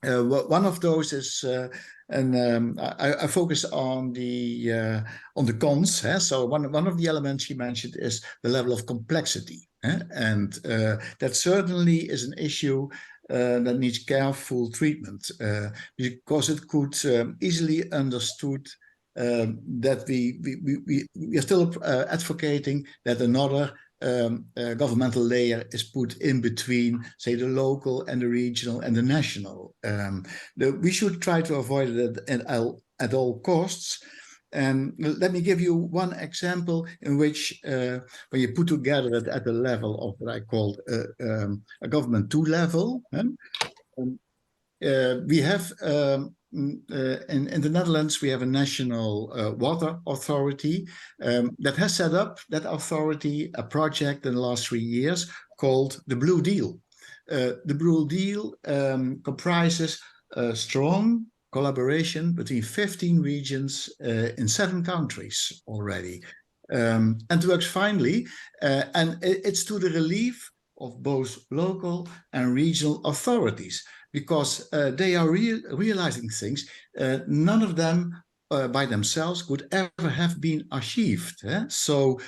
One of those is, I focus on the cons. So one of the elements she mentioned is the level of complexity, and that certainly is an issue that needs careful treatment, because it could easily understood that we are still advocating that another governmental layer is put in between, say, the local and the regional and the national. We should try to avoid it at all costs. And let me give you one example in which, when you put together it at the level of what I call a government two level, we have in the Netherlands, we have a national water authority that has set up that authority a project in the last 3 years called the Blue Deal. The Blue Deal comprises a strong collaboration between 15 regions in 7 countries already. And it works finely, and it's to the relief of both local and regional authorities, because they are realizing things none of them by themselves could ever have been achieved. So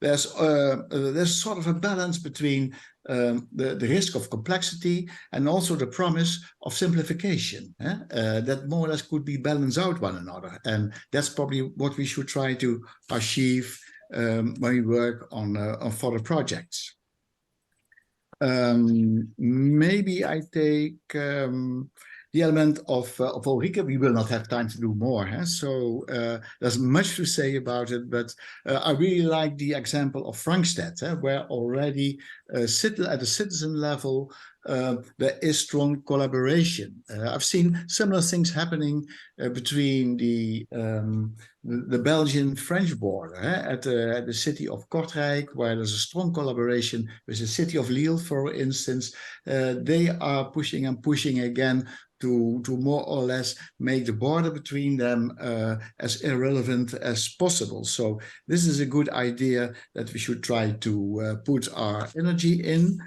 there's sort of a balance between the risk of complexity and also the promise of simplification that more or less could be balanced out one another. And that's probably what we should try to achieve when we work on further projects. Maybe I take the element of Ulrike. We will not have time to do more, so there's much to say about it, but I really like the example of Frankstedt, where already at the citizen level there is strong collaboration. I've seen similar things happening between the Belgian-French border at the city of Kortrijk, where there's a strong collaboration with the city of Lille, for instance. They are pushing and pushing again to more or less make the border between them as irrelevant as possible. So this is a good idea that we should try to put our energy in.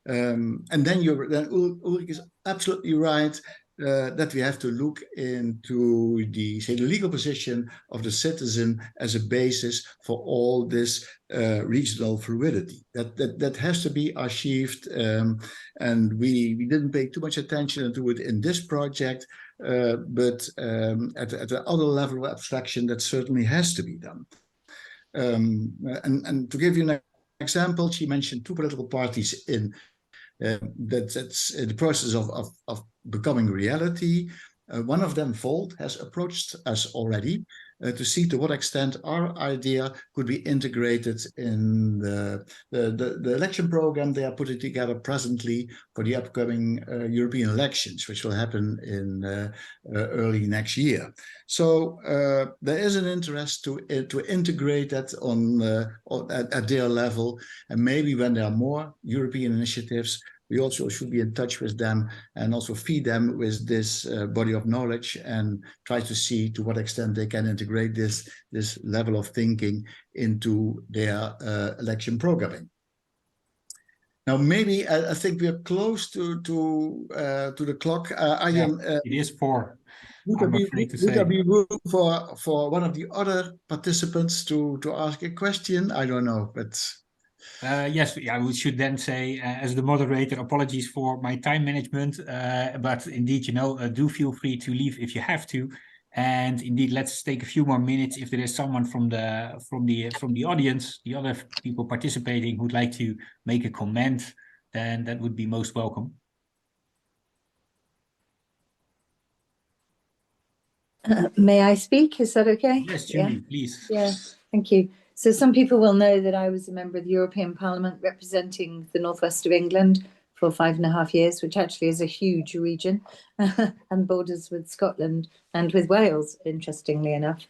And then Ulrike is absolutely right that we have to look into the legal position of the citizen as a basis for all this regional fluidity. That has to be achieved, and we didn't pay too much attention to it in this project, but at the other level of abstraction, that certainly has to be done. And to give you an example, she mentioned 2 political parties in that's in the process of becoming reality. One of them, Volt, has approached us already to see to what extent our idea could be integrated in the election program they are putting together presently for the upcoming European elections, which will happen in early next year. So there is an interest to integrate that at their level, and maybe when there are more European initiatives, we also should be in touch with them and also feed them with this body of knowledge and try to see to what extent they can integrate this level of thinking into their election programming. Now, maybe I think we are close to the clock. It is 4. Would there be room for one of the other participants to ask a question? I don't know, but Yes, yeah, we should then say, as the moderator, apologies for my time management, but indeed, do feel free to leave if you have to. And indeed, let's take a few more minutes. If there is someone from the audience, the other people participating who'd like to make a comment, then that would be most welcome. May I speak? Is that okay? Yes, Julie, please. Yeah, thank you. So some people will know that I was a member of the European Parliament representing the northwest of England for 5.5 years, which actually is a huge region and borders with Scotland and with Wales, interestingly enough.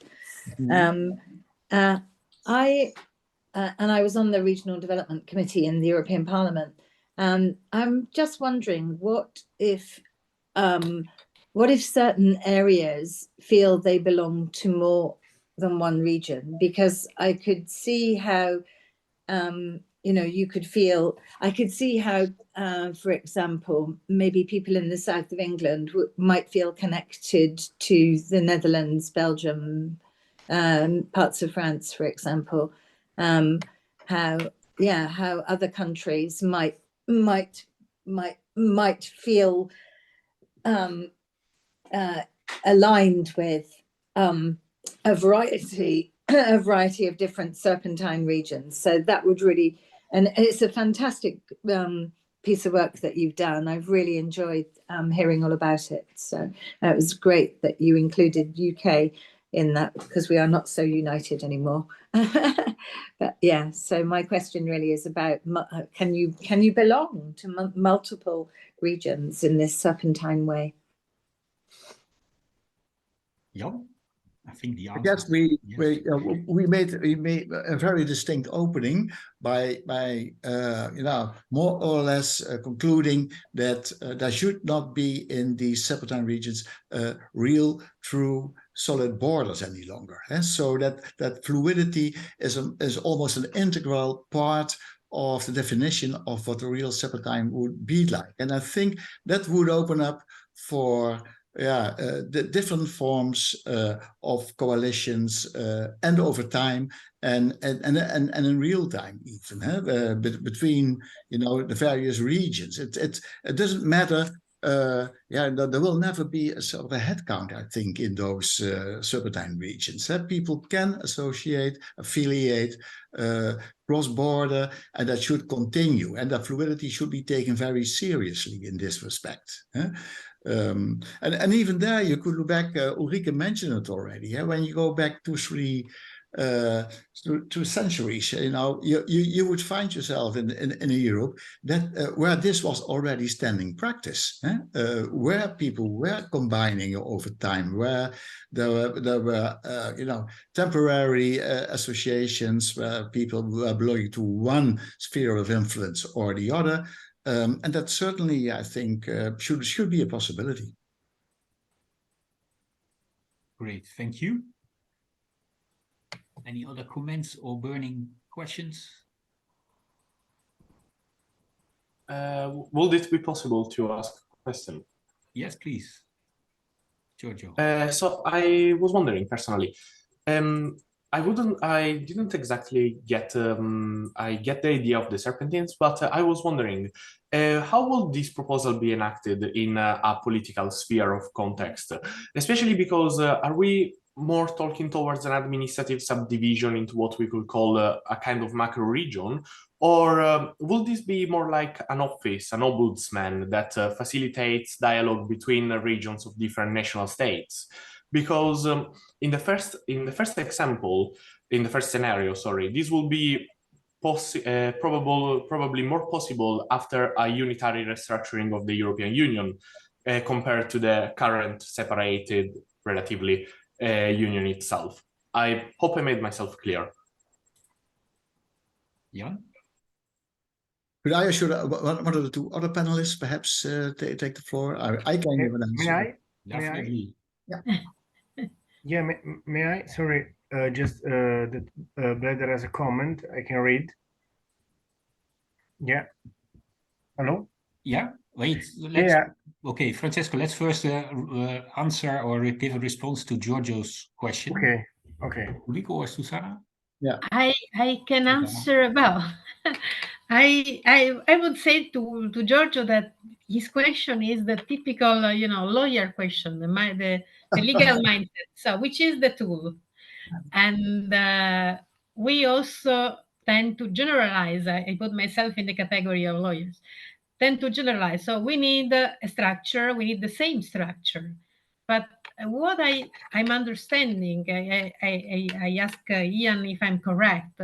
I was on the Regional Development Committee in the European Parliament. I'm just wondering, what if certain areas feel they belong to more than one region? Because I could see how, I could see how, for example, maybe people in the south of England might feel connected to the Netherlands, Belgium, parts of France, for example. How other countries might feel aligned with a variety of different Serpentine regions. So that would really, and it's a fantastic piece of work that you've done. I've really enjoyed hearing all about it. So it was great that you included UK in that, because we are not so united anymore. But yeah, so my question really is about, can you belong to multiple regions in this Serpentine way? Jan, I think the answer. Yes, we made a very distinct opening by more or less concluding that there should not be in these Serpentine regions real, true, solid borders any longer. So that fluidity is almost an integral part of the definition of what a real Serpentine would be like. And I think that would open up for the different forms of coalitions and over time and in real time even between the various regions. It doesn't matter. There will never be a sort of a headcount, I think, in those Serpentine regions. People can associate, affiliate, cross-border, and that should continue. And that fluidity should be taken very seriously in this respect. And even there, you could look back. Ulrike mentioned it already. When you go back 2 centuries, you would find yourself in a Europe that where this was already standing practice, where people were combining over time, where there were temporary associations where people were belonging to one sphere of influence or the other. And that certainly, I think, should be a possibility. Great, thank you. Any other comments or burning questions? Would it be possible to ask a question? Yes, please, Giorgio. So I was wondering personally, I didn't exactly get I get the idea of the Serpentines, but I was wondering, how will this proposal be enacted in a political sphere of context? Especially because are we more talking towards an administrative subdivision into what we could call a kind of macro region, or will this be more like an office, an ombudsman that facilitates dialogue between regions of different national states? Because in the first scenario, this will be probably more possible after a unitary restructuring of the European Union compared to the current separated, relatively, union itself. I hope I made myself clear. Yeah. Could I assure one of the two other panelists perhaps take the floor? I can give an answer. May I? Definitely. Yeah, may I? Sorry, just that Blader has a comment I can read. Yeah. Hello? Yeah, wait. Okay, Francesco, let's first answer or give a response to Giorgio's question. Okay. Ulrike or Susanna? Yeah. I can answer well. I would say to Giorgio that his question is the typical lawyer question, the legal mindset. So which is the tool? And we also tend to generalize. I put myself in the category of lawyers. Tend to generalize. So we need a structure. We need the same structure. But what I'm understanding, I ask Ian if I'm correct,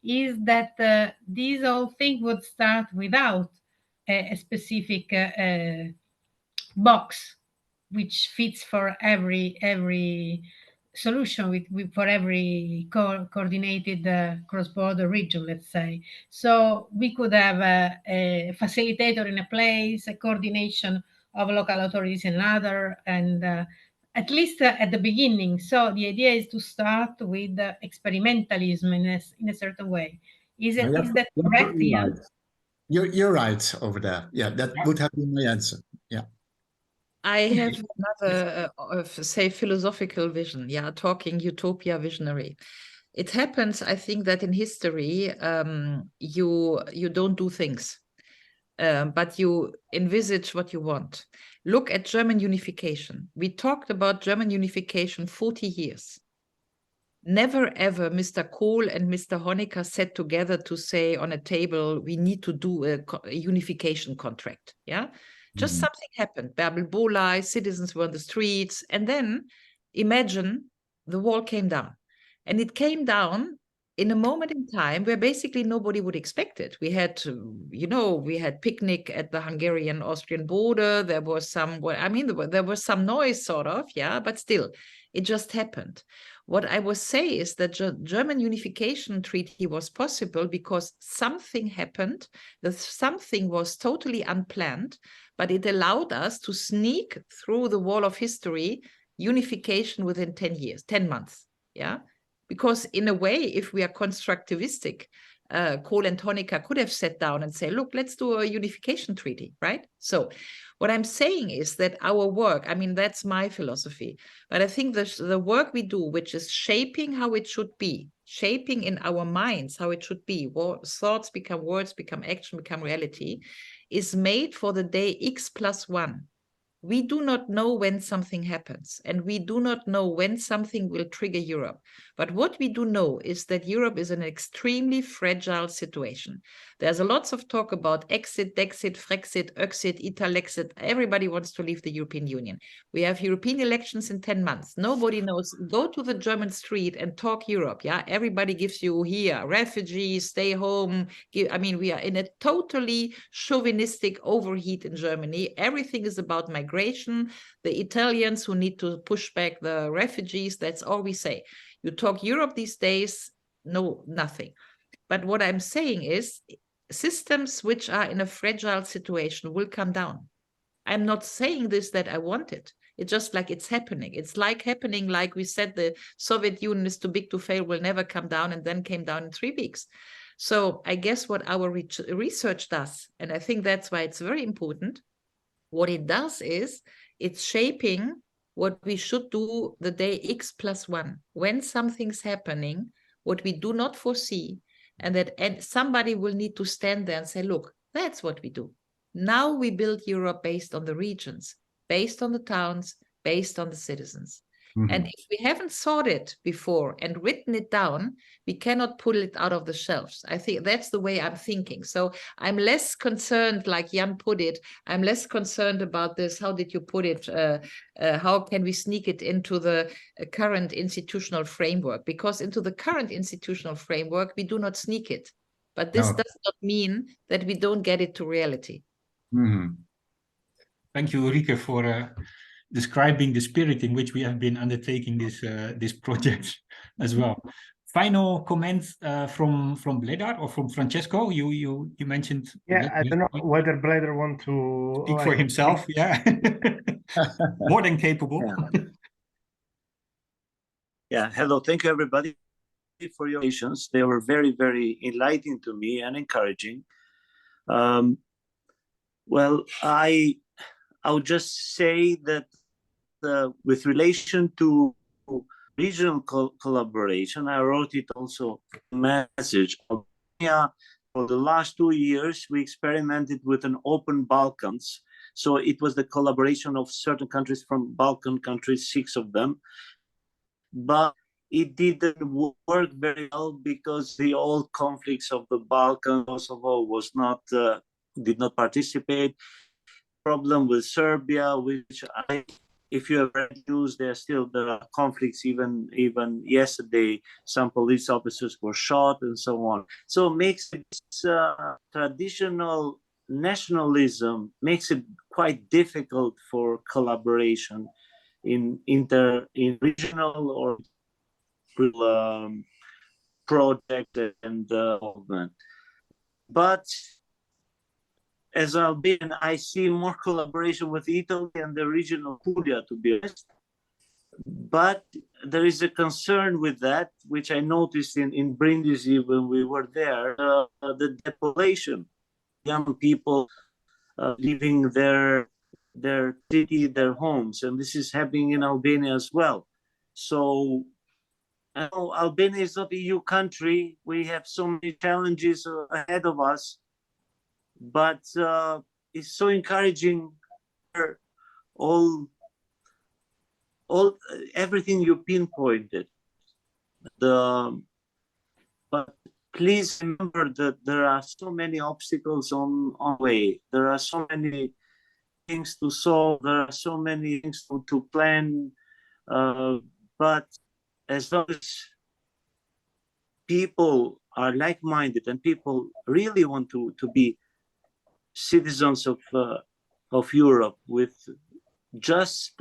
is that this whole thing would start without a specific box which fits for every solution for every coordinated cross-border region, let's say. So we could have a facilitator in a place, a coordination of local authorities in another, and at least at the beginning. So the idea is to start with experimentalism in a certain way. Is that correct, Ian? Right. You're right over there. Yeah, that would have been my answer. Yeah. I have another, say, philosophical vision. Yeah, talking utopia visionary. It happens, I think, that in history, you don't do things, but you envisage what you want. Look at German unification. We talked about German unification 40 years. Never ever Mr. Kohl and Mr. Honecker sat together to say on a table, we need to do a unification contract. Yeah. Just something happened. Bärbel Bohley, citizens were on the streets. And then imagine the wall came down. And it came down in a moment in time where basically nobody would expect it. We had, we had picnic at the Hungarian-Austrian border. There was there was some noise sort of, yeah, but still, it just happened. What I would say is that German unification treaty was possible because something happened, that something was totally unplanned, but it allowed us to sneak through the wall of history unification within 10 years, 10 months. Yeah. Because in a way, if we are constructivistic, Kohl and Honecker could have sat down and say, look, let's do a unification treaty, right? So what I'm saying is that our work, I mean, that's my philosophy, but I think the work we do, which is shaping how it should be, shaping in our minds how it should be, thoughts become words, become action, become reality, is made for the day X+1. We do not know when something happens, and we do not know when something will trigger Europe. But what we do know is that Europe is in an extremely fragile situation. There's a lots of talk about exit, Dexit, Frexit, Öxit, Italexit. Everybody wants to leave the European Union. We have European elections in 10 months. Nobody knows. Go to the German street and talk Europe. Yeah, everybody gives you here, refugees, stay home. I mean, we are in a totally chauvinistic overheat in Germany. Everything is about migration. The Italians who need to push back the refugees, that's all we say. You talk Europe these days, no, nothing. But what I'm saying is systems which are in a fragile situation will come down. I'm not saying this that I want it. It's just like it's happening. It's like happening, like we said, the Soviet Union is too big to fail, will never come down, and then came down in 3 weeks. So I guess what our research does, and I think that's why it's very important, what it does is it's shaping what we should do the day X+1. When something's happening, what we do not foresee, and somebody will need to stand there and say, look, that's what we do. Now we build Europe based on the regions, based on the towns, based on the citizens. And if we haven't thought it before and written it down, we cannot pull it out of the shelves. I think that's the way I'm thinking. So I'm less concerned, like Jan put it, I'm less concerned about this. How did you put it? How can we sneak it into the current institutional framework? Because into the current institutional framework, we do not sneak it. But this does not mean that we don't get it to reality. Thank you, Ulrike, for describing the spirit in which we have been undertaking this project as well. Final comments from Bledar or from Francesco. You mentioned. Yeah, I don't know whether Bledar want to speak for himself. Yeah, more than capable. Yeah. Hello. Thank you, everybody, for your patience. They were very, very enlightening to me and encouraging. Well, I would just say that with relation to regional collaboration. I wrote it also in message. Albania, for the last 2 years, we experimented with an open Balkans. So it was the collaboration of certain countries from Balkan countries, 6 of them. But it didn't work very well because the old conflicts of the Balkans, Kosovo was not, did not participate. Problem with Serbia, which if you have read news, there are conflicts. Even yesterday, some police officers were shot and so on. So it makes this traditional nationalism makes it quite difficult for collaboration in regional or project and development. But as Albanian, I see more collaboration with Italy and the region of Puglia, to be honest. But there is a concern with that, which I noticed in Brindisi when we were there, the depopulation, young people leaving their city, their homes, and this is happening in Albania as well. So I know Albania is not an EU country. We have so many challenges ahead of us, but it's so encouraging. Everything you pinpointed. But please remember that there are so many obstacles on the way. There are so many things to solve. There are so many things to plan. But as long as people are like-minded and people really want to be citizens of Europe with just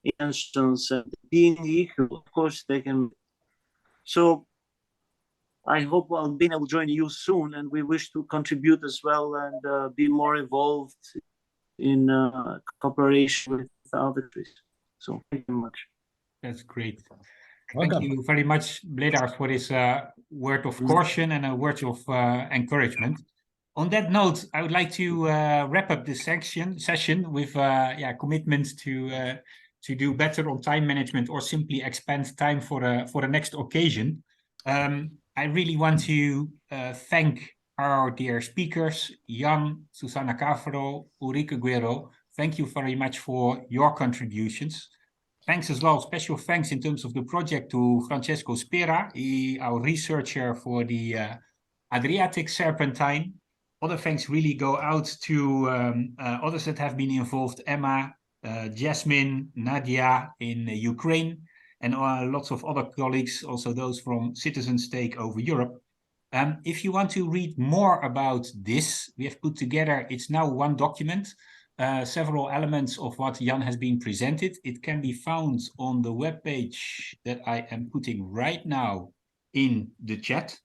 intentions and being equal, of course they can. So I hope Albania will join you soon, and we wish to contribute as well and be more involved in cooperation with other countries. So thank you very much. That's great. Welcome. Thank you very much, Bledar, for this word of caution and a word of encouragement. On that note, I would like to wrap up this session with commitment to do better on time management or simply expand time for the next occasion. I really want to thank our dear speakers, Jan, Susana Cavero, Ulrike Guerro. Thank you very much for your contributions. Thanks as well, special thanks in terms of the project to Francesco Spera, our researcher for the Adriatic Serpentine. Other thanks really go out to others that have been involved, Emma, Jasmine, Nadia in Ukraine, and lots of other colleagues, also those from Citizens Take Over Europe. If you want to read more about this, we have put together, it's now one document, several elements of what Jan has been presented. It can be found on the webpage that I am putting right now in the chat.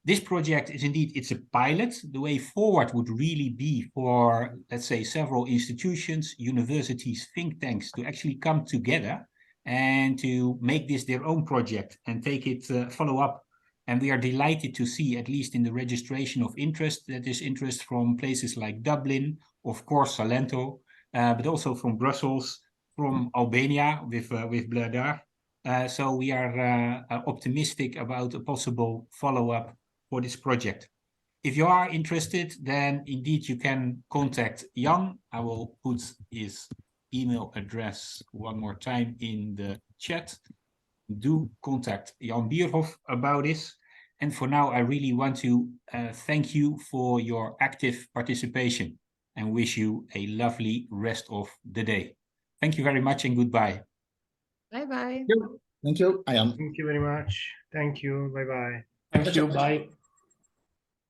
This project is indeed, it's a pilot. The way forward would really be for, let's say, several institutions, universities, think tanks to actually come together and to make this their own project and take it, follow up. And we are delighted to see, at least in the registration of interest, that is interest from places like Dublin, of course, Salento, but also from Brussels, from Albania with Bledar. So we are optimistic about a possible follow-up for this project. If you are interested, then indeed you can contact Jan. I will put his email address one more time in the chat. Do contact Jan Bierhoff about this. And for now, I really want to thank you for your active participation and wish you a lovely rest of the day. Thank you very much and goodbye. Bye-bye. Thank you, Ayan. Thank you very much. Thank you. Bye-bye. Thank you. Bye.